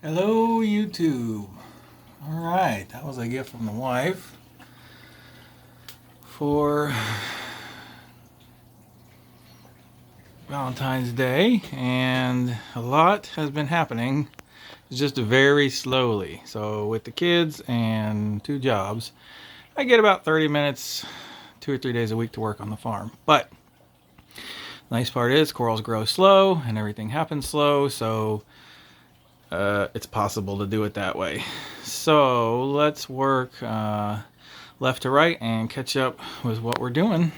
Hello, YouTube. All right, that was a gift from the wife for Valentine's Day, and a lot has been happening, just very slowly. So, with the kids and 2 jobs, I get about 30 minutes, 2 or 3 days a week to work on the farm. But the nice part is corals grow slow and everything happens slow, so it's possible to do it that way. So let's work left to right and catch up with what we're doing.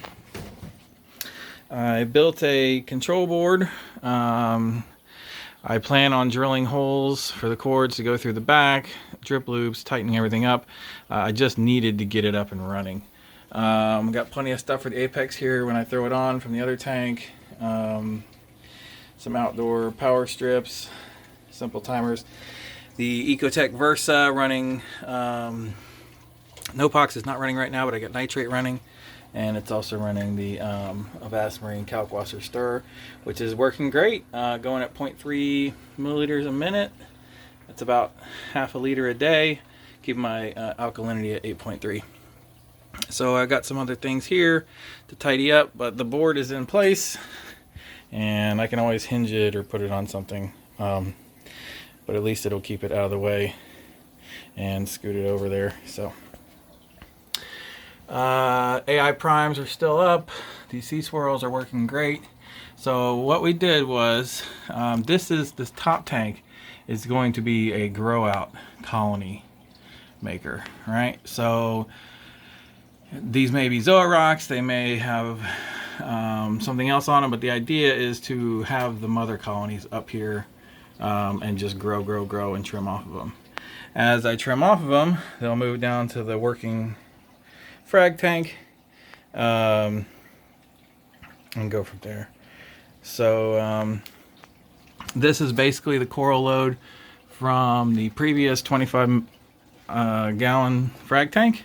I built a control board. I plan on drilling holes for the cords to go through the back, drip loops, tightening everything up. I just needed to get it up and running. Got plenty of stuff for the Apex here when I throw it on from the other tank. Some outdoor power strips, simple timers. The Ecotech Versa running, Nopox is not running right now, but I got nitrate running, and it's also running the Avast Marine Kalkwasser Stir, which is working great, going at 0.3 milliliters a minute. That's about half a liter a day, keeping my alkalinity at 8.3. So I got some other things here to tidy up, but the board is in place, and I can always hinge it or put it on something. But at least it'll keep it out of the way and scoot it over there. So AI primes are still up. These sea swirls are working great. So what we did was, this top tank is going to be a grow out colony maker, right? So these may be Zoroarks, they may have something else on them, but the idea is to have the mother colonies up here and just grow and trim off of them. As I trim off of them, they'll move down to the working frag tank and go from there. So this is basically the coral load from the previous 25 gallon frag tank,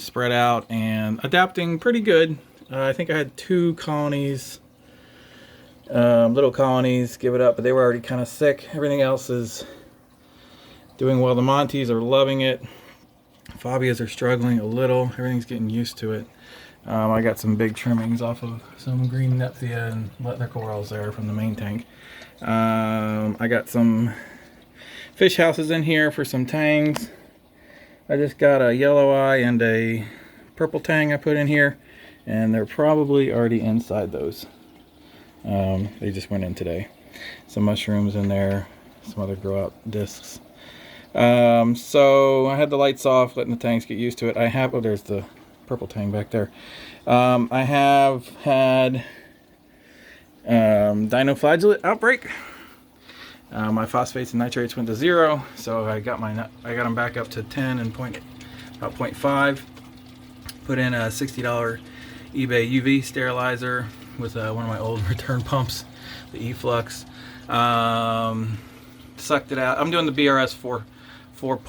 spread out and adapting pretty good. I think I had 2 colonies, little colonies, give it up, but they were already kind of sick. Everything else is doing well. The Montes are loving it. Fabias are struggling a little. Everything's getting used to it. I got some big trimmings off of some green Nephthya and leather corals there from the main tank. I got some fish houses in here for some tangs. I just got a yellow eye and a purple tang I put in here, and they're probably already inside those. They just went in today. Some mushrooms in there, some other grow out discs. So I had the lights off, letting the tanks get used to it. There's the purple tang back there. I have had dinoflagellate outbreak. My phosphates and nitrates went to 0, so I got them back up to 10 and about 0.5. Put in a $60 eBay UV sterilizer with one of my old return pumps, the E-Flux. Sucked it out. I'm doing the BRS 4 port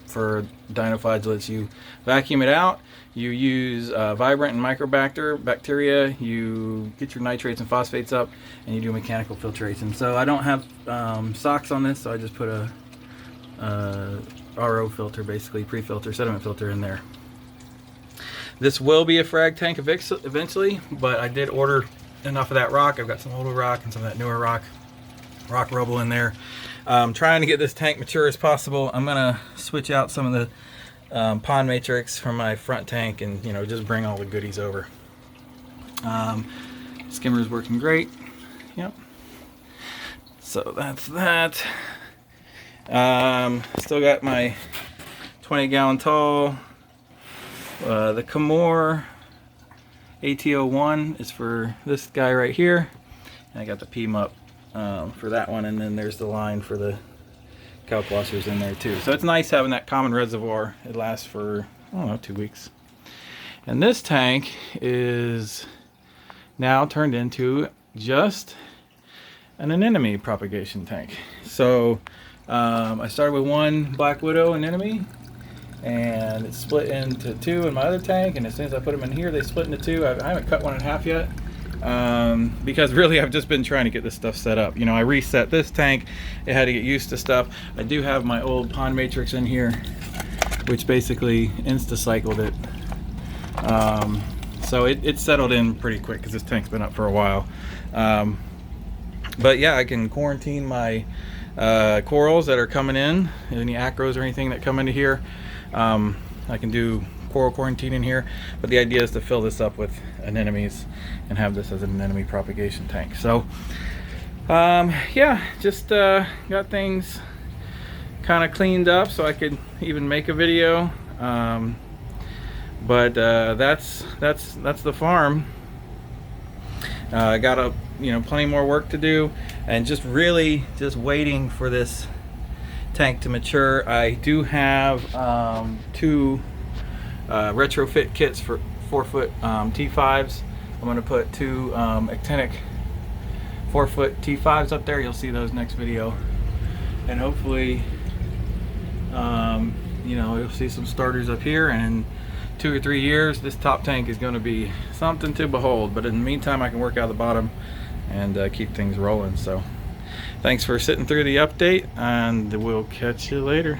for dinoflagellates. You vacuum it out. You use Vibrant and bacteria. You get your nitrates and phosphates up, and you do mechanical filtration. So I don't have socks on this, so I just put a RO filter, basically pre-filter, sediment filter in there. This will be a frag tank eventually, but I did order enough of that rock. I've got some older rock and some of that newer rock rubble in there. I'm trying to get this tank mature as possible. I'm gonna switch out some of the pond matrix from my front tank and just bring all the goodies over. Skimmer's working great. Yep. So that's that. Still got my 20 gallon tall. The Camor AT01 is for this guy right here, and I got the P-Mup for that one, and then there's the line for the Kalkwassers in there too. So it's nice having that common reservoir. It lasts for, I don't know, 2 weeks. And this tank is now turned into just an anemone propagation tank. So I started with 1 Black Widow anemone, and it's split into 2 in my other tank, and as soon as I put them in here, they split into 2. I haven't cut one in half yet, because really I've just been trying to get this stuff set up. You know, I reset this tank, it had to get used to stuff. I do have my old pond matrix in here, which basically insta-cycled it. So it settled in pretty quick because this tank's been up for a while. But yeah, I can quarantine my corals that are coming in, any acros or anything that come into here. I can do coral quarantine in here, but the idea is to fill this up with anemones and have this as an anemone propagation tank. So yeah, just got things kind of cleaned up so I could even make a video. But that's the farm. I got plenty more work to do, and just waiting for this tank to mature. I do have 2 retrofit kits for 4-foot T5s. I'm going to put 2 actinic 4-foot T5s up there. You'll see those next video, and hopefully you'll see some starters up here, and in 2 or 3 years this top tank is going to be something to behold. But in the meantime, I can work out the bottom and keep things rolling. So thanks for sitting through the update, and we'll catch you later.